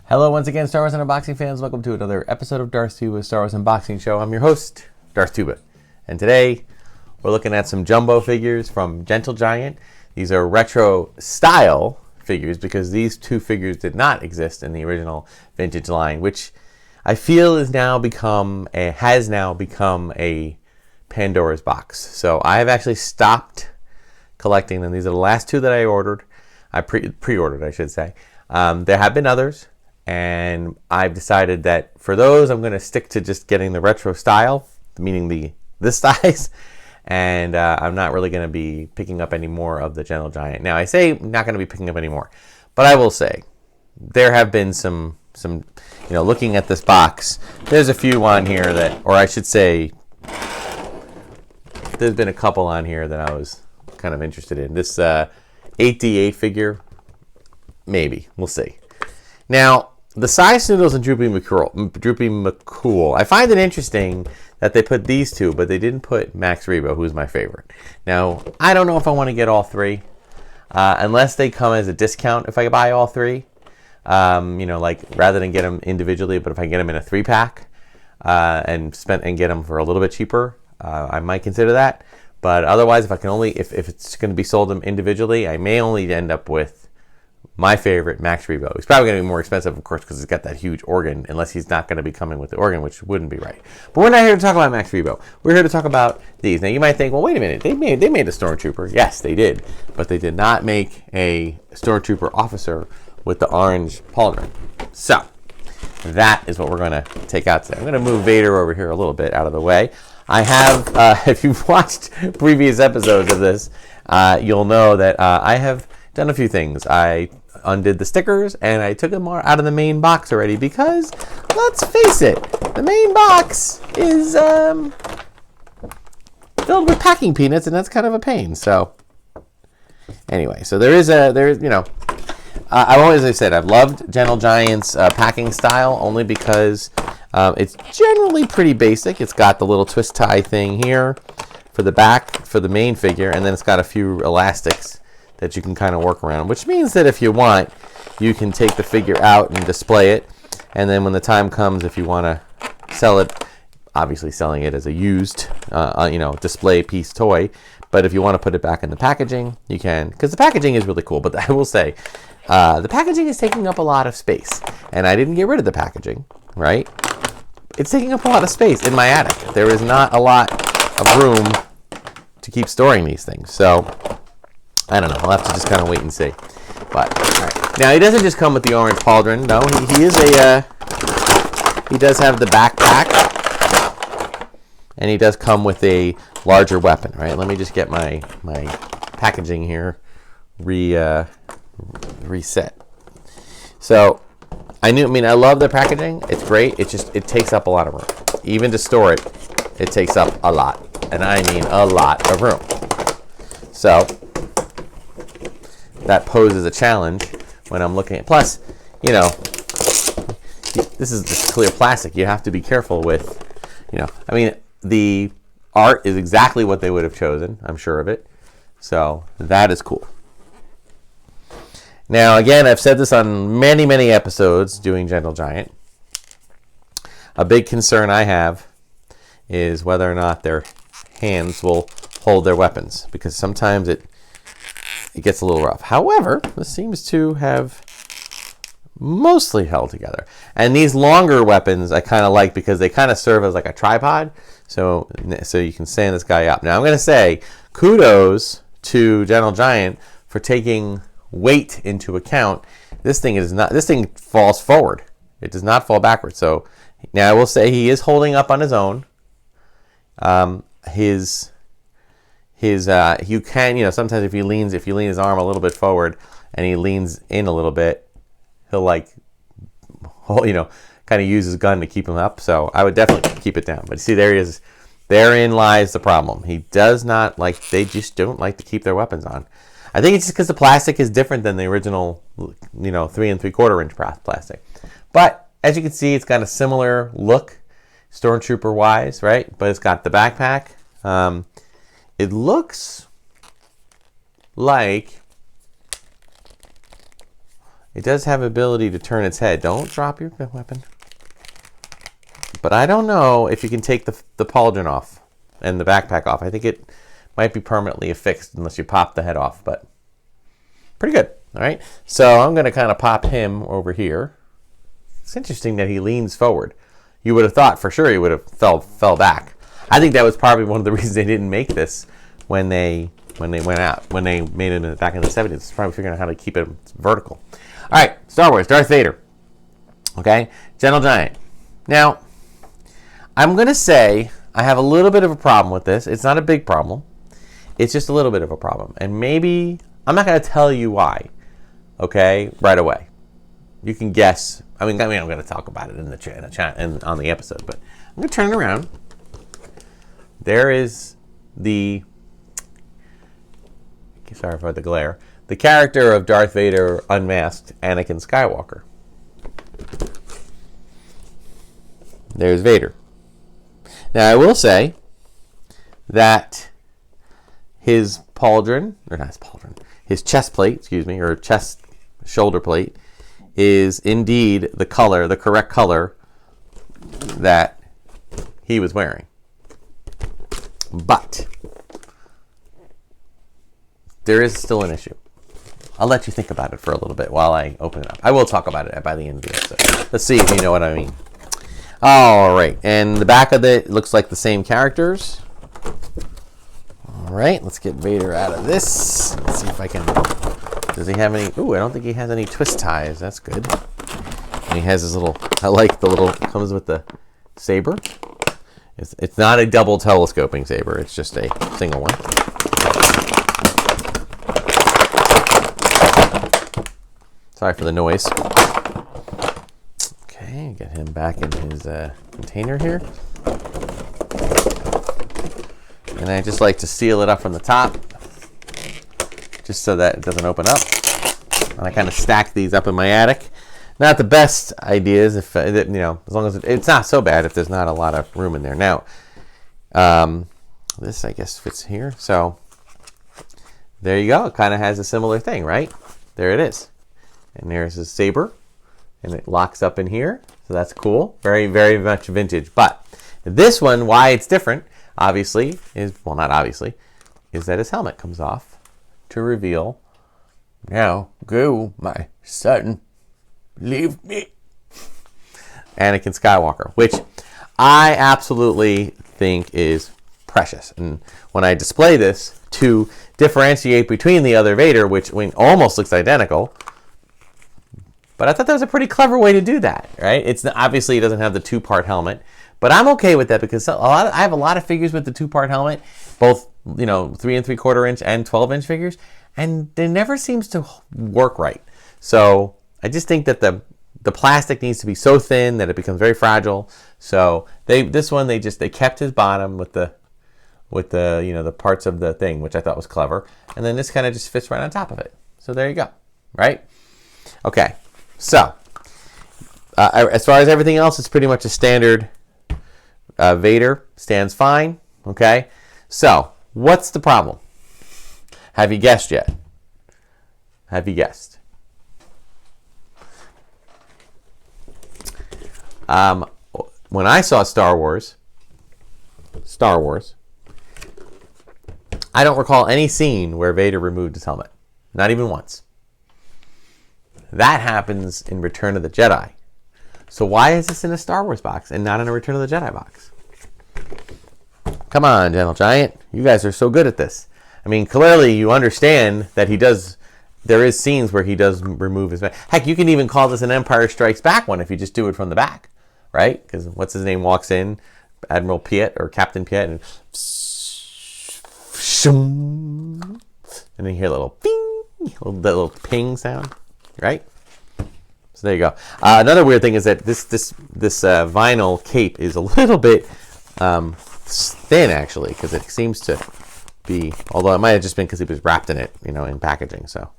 Hello once again, Star Wars Unboxing fans. Welcome to another episode of Darth Tuba Star Wars Unboxing Show. I'm your host, Darth Tuba. And today, we're looking at some jumbo figures from Gentle Giant. These are retro style figures because these two figures did not exist in the original vintage line, which I feel has now become a Pandora's box. So I have actually stopped collecting them. These are the last two that I ordered. I pre-ordered, I should say. There have been others. And I've decided that for those, I'm going to stick to just getting the retro style, meaning this size. And I'm not really going to be picking up any more of the Gentle Giant. Now, I say not going to be picking up any more. But I will say, there have been some, looking at this box, there's a few on here that, or I should say, there's been a couple on here that I was kind of interested in. This 8D8 figure, maybe. We'll see. Now, the Size Noodles and Droopy McCool. I find it interesting that they put these two, but they didn't put Max Rebo, who's my favorite. Now, I don't know if I want to get all three, unless they come as a discount if I buy all three. Like rather than get them individually, but if I get them in a 3-pack and get them for a little bit cheaper, I might consider that. But otherwise, if it's going to be sold them individually, I may only end up with my favorite, Max Rebo. He's probably going to be more expensive, of course, because he's got that huge organ, unless he's not going to be coming with the organ, which wouldn't be right. But we're not here to talk about Max Rebo. We're here to talk about these. Now, you might think, well, wait a minute. They made a Stormtrooper. Yes, they did. But they did not make a Stormtrooper officer with the orange pauldron. So, that is what we're going to take out today. I'm going to move Vader over here a little bit out of the way. I have, if you've watched previous episodes of this, you'll know that I have done a few things. I undid the stickers and I took them out of the main box already because, let's face it, the main box is filled with packing peanuts and that's kind of a pain. So anyway, so as I said, I've loved Gentle Giant's packing style only because it's generally pretty basic. It's got the little twist tie thing here for the back for the main figure, and then it's got a few elastics that you can kind of work around, which means that if you want, you can take the figure out and display it, and then when the time comes, if you want to sell it, obviously selling it as a used, display piece toy, but if you want to put it back in the packaging, you can, because the packaging is really cool. But I will say, the packaging is taking up a lot of space, and I didn't get rid of the packaging, right? It's taking up a lot of space in my attic. There is not a lot of room to keep storing these things, so I don't know. I'll have to just kind of wait and see. But all right. Now he doesn't just come with the orange pauldron. No, he does have the backpack, and he does come with a larger weapon. Right? Let me just get my packaging here reset. So I love the packaging. It's great. It takes up a lot of room. Even to store it, it takes up a lot, and I mean a lot of room. So that poses a challenge when I'm looking at. Plus, this is just clear plastic. You have to be careful with, the art is exactly what they would have chosen. I'm sure of it. So that is cool. Now, again, I've said this on many, many episodes doing Gentle Giant. A big concern I have is whether or not their hands will hold their weapons, because sometimes it gets a little rough. However, this seems to have mostly held together. And these longer weapons I kind of like because they kind of serve as like a tripod, so you can stand this guy up. Now, I'm going to say kudos to Gentle Giant for taking weight into account. This thing falls forward. It does not fall backwards. So now I will say he is holding up on his own. You can, sometimes if you lean his arm a little bit forward and he leans in a little bit, he'll kind of use his gun to keep him up. So I would definitely keep it down. But see, there he is. Therein lies the problem. They just don't like to keep their weapons on. I think it's just because the plastic is different than the original, 3 3/4 inch plastic. But as you can see, it's got a similar look, Stormtrooper wise, right? But it's got the backpack. It looks like It does have ability to turn its head. Don't drop your weapon. But I don't know if you can take the pauldron off and the backpack off. I think it might be permanently affixed unless you pop the head off, but pretty good. All right, so I'm going to kind of pop him over here. It's interesting that he leans forward. You would have thought for sure he would have fell back. I think that was probably one of the reasons they didn't make this when they went out, when they made it back in the 70s. It's probably figuring out how to keep it vertical. All right, Star Wars, Darth Vader. Okay, Gentle Giant. Now, I'm going to say I have a little bit of a problem with this. It's not a big problem. It's just a little bit of a problem. And maybe, I'm not going to tell you why, okay, right away. You can guess. I mean I'm going to talk about it in the chat and on the episode, but I'm going to turn it around. There is the, sorry for the glare, the character of Darth Vader unmasked, Anakin Skywalker. There's Vader. Now I will say that his pauldron, or not his pauldron, his chest plate, excuse me, or chest shoulder plate, is indeed the color, the correct color that he was wearing. But there is still an issue. I'll let you think about it for a little bit while I open it up. I will talk about it by the end of the episode. Let's see if you know what I mean. All right, and the back of it looks like the same characters. All right, let's get Vader out of this. Let's see if I can. Does he have any? Ooh, I don't think he has any twist ties. That's good. And he has his little. I like the little. Comes with the saber. It's not a double telescoping saber. It's just a single one. Sorry for the noise. Okay, get him back in his container here. And I just like to seal it up from the top, just so that it doesn't open up. And I kind of stack these up in my attic. Not the best ideas, if you know, as long as it's not so bad if there's not a lot of room in there. Now, this I guess fits here. So there you go. It kind of has a similar thing, right? There it is. And there's his saber, and it locks up in here. So that's cool. Very, very much vintage. But this one, why it's different, obviously, is, well, not obviously, is that his helmet comes off to reveal, now go, my son, leave me, Anakin Skywalker, which I absolutely think is precious. And when I display this to differentiate between the other Vader, which almost looks identical, but I thought that was a pretty clever way to do that, right? It's obviously it doesn't have the two-part helmet, but I'm okay with that because I have a lot of figures with the two-part helmet, both 3 3/4 inch and 12-inch figures, and it never seems to work right. So I just think that the plastic needs to be so thin that it becomes very fragile. So they kept his bottom with the the parts of the thing, which I thought was clever, and then this kind of just fits right on top of it. So there you go, right? Okay. So, as far as everything else, it's pretty much a standard Vader. Stands fine. Okay. So, what's the problem? Have you guessed yet? Have you guessed? When I saw Star Wars, I don't recall any scene where Vader removed his helmet. Not even once. That happens in Return of the Jedi. So why is this in a Star Wars box and not in a Return of the Jedi box? Come on, Gentle Giant. You guys are so good at this. I mean, clearly you understand that there is scenes where he does remove his... Heck, you can even call this an Empire Strikes Back one if you just do it from the back, right? Because what's his name walks in, Admiral Piet or Captain Piet, and then you hear a little ping, that little ping sound. Right? So there you go. Another weird thing is that this vinyl cape is a little bit thin, actually, because it seems to be, although it might have just been because it was wrapped in it, in packaging. So,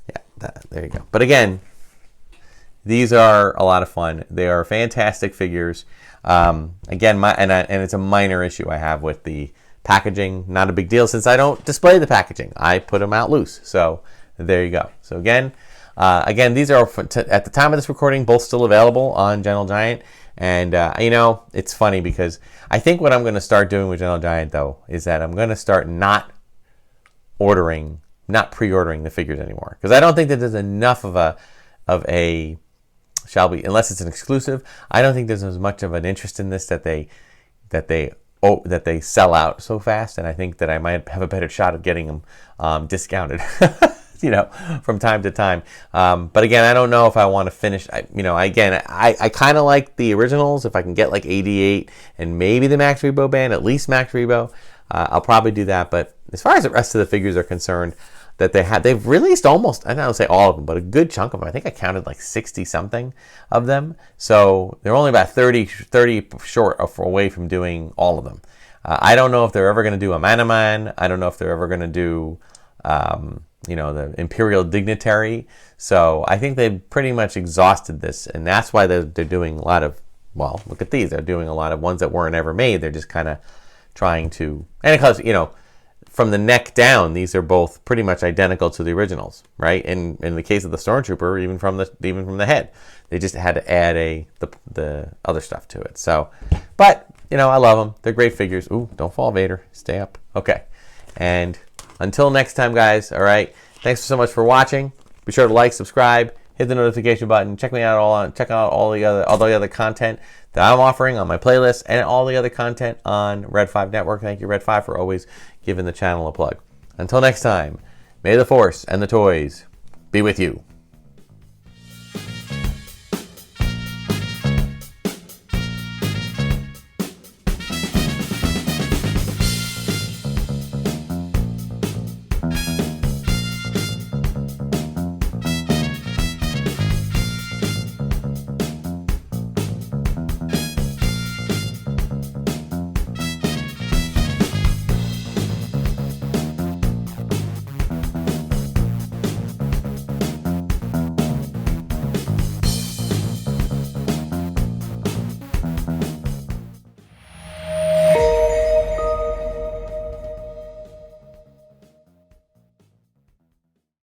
yeah, there you go. But again, these are a lot of fun. They are fantastic figures. Again, and it's a minor issue I have with the packaging. Not a big deal since I don't display the packaging. I put them out loose. So there you go. So again, Again, these are, at the time of this recording, both still available on Gentle Giant. And, you know, it's funny because I think what I'm going to start doing with Gentle Giant, though, is that I'm going to start not pre-ordering the figures anymore. Because I don't think that there's enough of a, unless it's an exclusive, I don't think there's as much of an interest in this that they sell out so fast. And I think that I might have a better shot of getting them discounted. You know, from time to time. But again, I don't know if I want to finish. I kind of like the originals. If I can get like 88 and maybe the Max Rebo band, at least Max Rebo, I'll probably do that. But as far as the rest of the figures are concerned, that they've released almost, I don't say all of them, but a good chunk of them. I think I counted like 60 something of them. So they're only about 30 short away from doing all of them. I don't know if they're ever going to do a Man. I don't know if they're ever going to do, you know, the Imperial Dignitary. So I think they've pretty much exhausted this, and that's why they're doing a lot of, well, look at these. They're doing a lot of ones that weren't ever made. They're just kind of trying to, and because, you know, from the neck down, these are both pretty much identical to the originals, right? In the case of the Stormtrooper, even from the head, they just had to add the other stuff to it. So, but you know, I love them. They're great figures. Ooh, don't fall, Vader. Stay up. Okay, and until next time, guys. All right. Thanks so much for watching. Be sure to like, subscribe, hit the notification button. Check out all the other content that I'm offering on my playlist and all the other content on Red 5 Network. Thank you, Red 5, for always giving the channel a plug. Until next time, may the Force and the toys be with you.